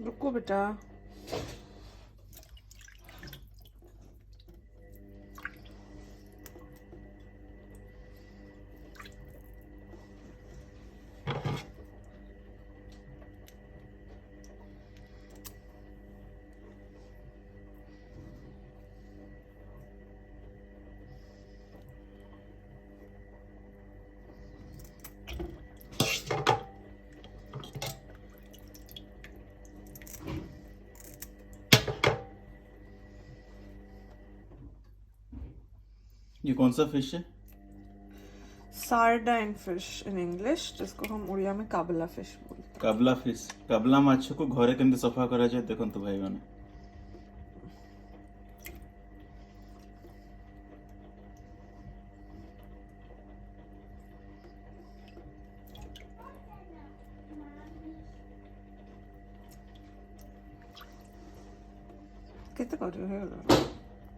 रुको बेटा। ये कौन सा फिश है? सार्डाइन फिश इन इंग्लिश, जिसको हम उड़िया में काबला फिश बोलते हैं। काबला फिश। काबला माछ को घरे केमती सफा करा जाए देखंतु भाई माने। କେତେ କରିବ ହେଇଗଲା।